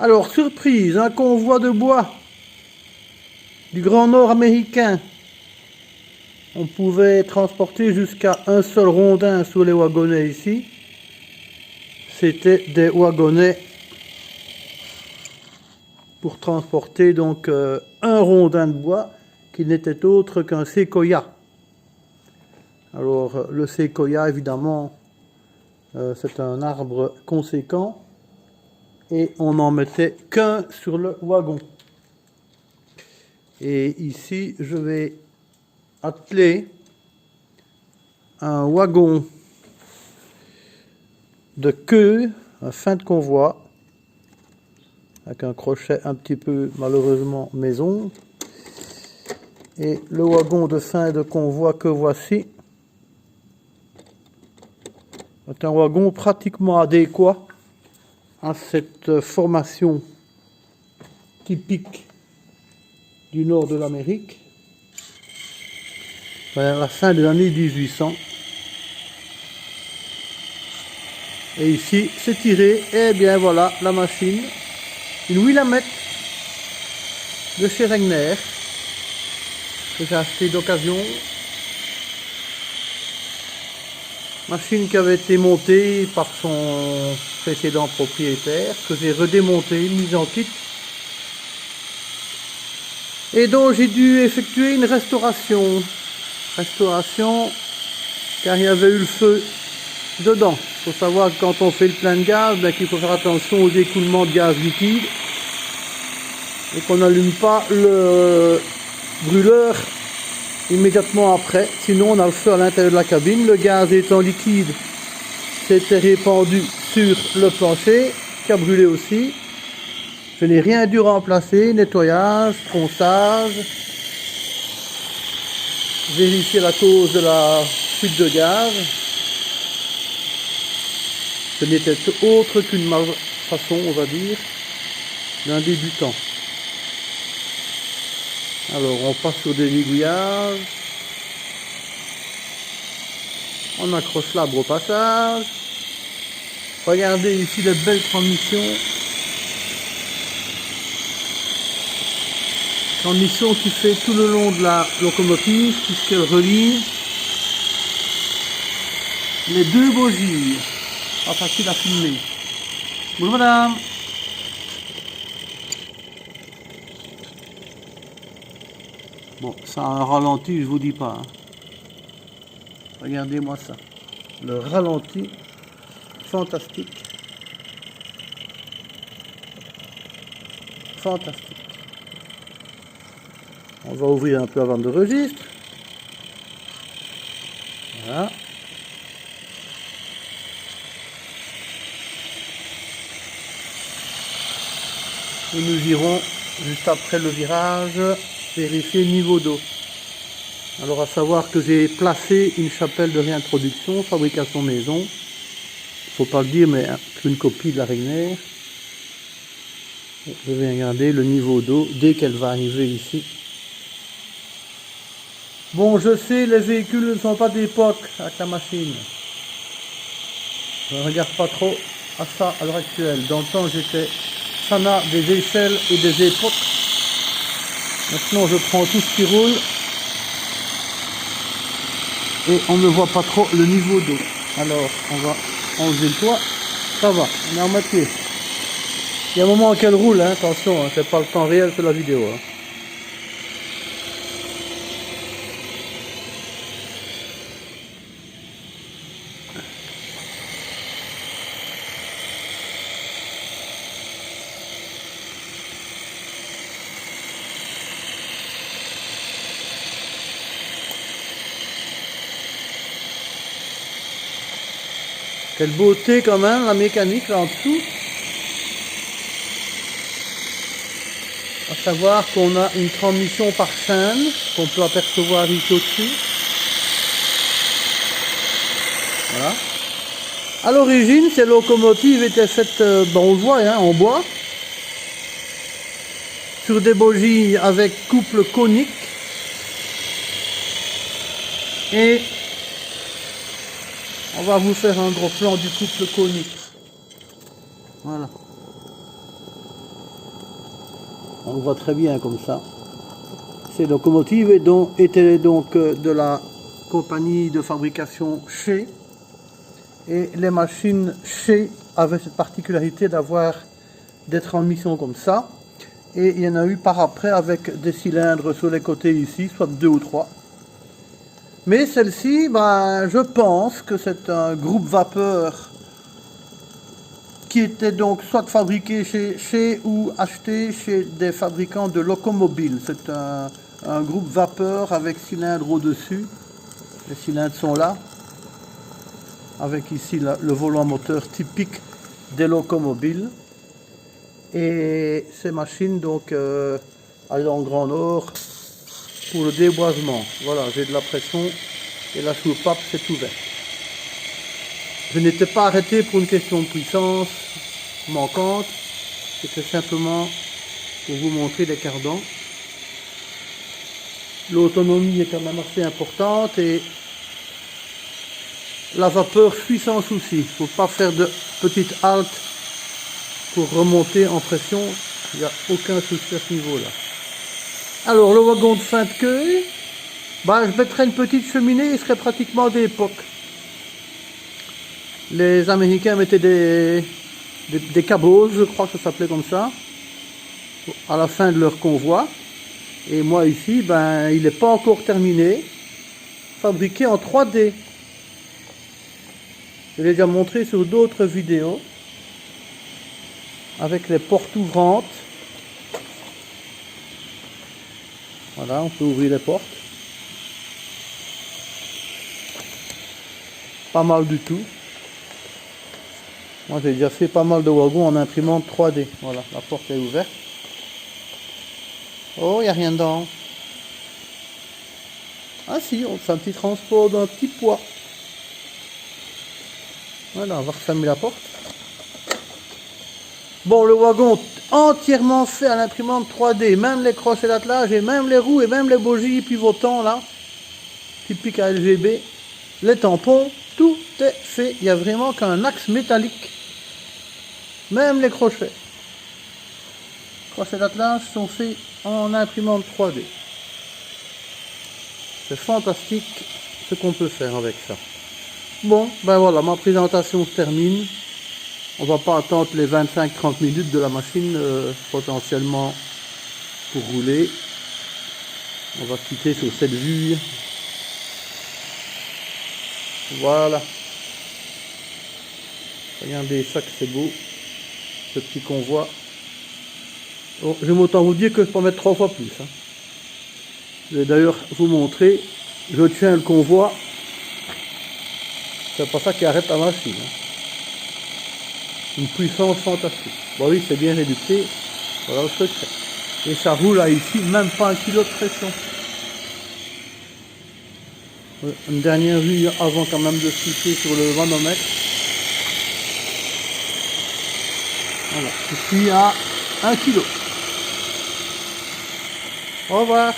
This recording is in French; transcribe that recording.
Alors, surprise, un convoi de bois du Grand Nord américain. On pouvait transporter jusqu'à un seul rondin sur les wagonnets ici. C'était des wagonnets pour transporter donc un rondin de bois qui n'était autre qu'un séquoia. Alors le séquoia évidemment c'est un arbre conséquent et on n'en mettait qu'un sur le wagon. Et ici je vais atteler un wagon de queue, un fin de convoi, avec un crochet un petit peu malheureusement maison. Et le wagon de fin de convoi que voici est un wagon pratiquement adéquat à cette formation typique du nord de l'Amérique vers la fin des années 1800. Et ici, c'est tiré, et bien voilà la machine, une Willamette de chez Regner, que j'ai acheté d'occasion. Machine qui avait été montée par son précédent propriétaire, que j'ai redémontée, mise en kit, et dont j'ai dû effectuer une restauration. Restauration, car il y avait eu le feu dedans. Il faut savoir que quand on fait le plein de gaz, qu'il faut faire attention aux écoulements de gaz liquide et qu'on n'allume pas le brûleur immédiatement après, sinon on a le feu à l'intérieur de la cabine. Le gaz étant liquide s'était répandu sur le plancher qui a brûlé aussi. Je n'ai rien dû remplacer, nettoyage, tronçage, vérifier la cause de la fuite de gaz. Ce n'était autre qu'une malfaçon, on va dire, d'un débutant. Alors on passe sur des aiguillages, on accroche l'arbre au passage. Regardez ici les belles transmissions. Transmission qui fait tout le long de la locomotive puisqu'elle relie les deux bogies. Pas facile à filmer. Bonjour madame. Bon, ça a un ralenti, je vous dis pas. Hein. Regardez-moi ça. Le ralenti, fantastique. Fantastique. On va ouvrir un peu avant de registre. Voilà. Et nous irons, juste après le virage, vérifier le niveau d'eau. Alors à savoir que j'ai placé une chapelle de réintroduction, fabrication maison. Il ne faut pas le dire, mais une copie de la Regner. Je vais regarder le niveau d'eau dès qu'elle va arriver ici. Bon, je sais, les véhicules ne sont pas d'époque avec la machine. Je ne regarde pas trop à ça à l'heure actuelle. Dans le temps, j'étais fanat des échelles et des époques. Maintenant, je prends tout ce qui roule et on ne voit pas trop le niveau d'eau. Alors, on va enlever le toit. Ça va, on est en matière. Il y a un moment qu'elle roule, hein, attention, hein, c'est pas le temps réel de la vidéo. Hein. Quelle beauté quand même, la mécanique là en dessous. À savoir qu'on a une transmission par chaîne, qu'on peut apercevoir ici au-dessus. Voilà. À l'origine, ces locomotives étaient faites, on le voit, hein, en bois. Sur des bogies avec couple conique. Et on va vous faire un gros plan du couple conique. Voilà. On le voit très bien comme ça. Ces locomotives étaient donc de la compagnie de fabrication Shea. Et les machines Shea avaient cette particularité des transmissions comme ça. Et il y en a eu par après avec des cylindres sur les côtés ici, soit 2 ou 3. Mais celle-ci, ben, je pense que c'est un groupe vapeur qui était donc soit fabriqué chez ou acheté chez des fabricants de locomobiles. C'est un groupe vapeur avec cylindre au-dessus. Les cylindres sont là, avec ici le volant moteur typique des locomobiles. Et ces machines donc allaient dans le Grand Nord pour le déboisement. Voilà, j'ai de la pression et la soupape s'est ouverte. Je n'étais pas arrêté pour une question de puissance manquante, c'était simplement pour vous montrer les cardans. L'autonomie est quand même assez importante et la vapeur suit sans souci. Il ne faut pas faire de petites haltes pour remonter en pression, il n'y a aucun souci à ce niveau-là. Alors le wagon de fin de queue, bah, je mettrais une petite cheminée, il serait pratiquement d'époque. Les Américains mettaient des cabos, je crois que ça s'appelait comme ça, à la fin de leur convoi. Et moi ici, ben, il n'est pas encore terminé, fabriqué en 3D. Je l'ai déjà montré sur d'autres vidéos, avec les portes ouvrantes. Voilà, on peut ouvrir les portes. Pas mal du tout. Moi j'ai déjà fait pas mal de wagons en imprimante 3D. Voilà, la porte est ouverte. Oh, il n'y a rien dedans. Ah si, on fait un petit transport d'un petit poids. Voilà, on va refermer la porte. Bon, le wagon entièrement fait à l'imprimante 3D, même les crochets d'attelage et même les roues et même les bogies pivotants là, typique ALGB, les tampons, tout est fait. Il n'y a vraiment qu'un axe métallique, même les crochets. Les crochets d'attelage sont faits en imprimante 3D. C'est fantastique ce qu'on peut faire avec ça. Bon, ben voilà, ma présentation se termine. On va pas attendre les 25-30 minutes de la machine potentiellement pour rouler. On va quitter sur cette vue. Voilà. Regardez ça que c'est beau. Ce petit convoi. Bon, je vais autant vous dire que je peux en mettre 3 fois plus. Hein. Je vais d'ailleurs vous montrer. Je tiens le convoi. C'est pas ça qui arrête la machine. Hein. Une puissance fantastique. Bon oui, c'est bien réducté. Voilà le secret. Et ça roule là ici, même pas 1 kg de pression. Une dernière vue avant quand même de cliquer sur le manomètre. Voilà, je suis à 1 kg. Au revoir.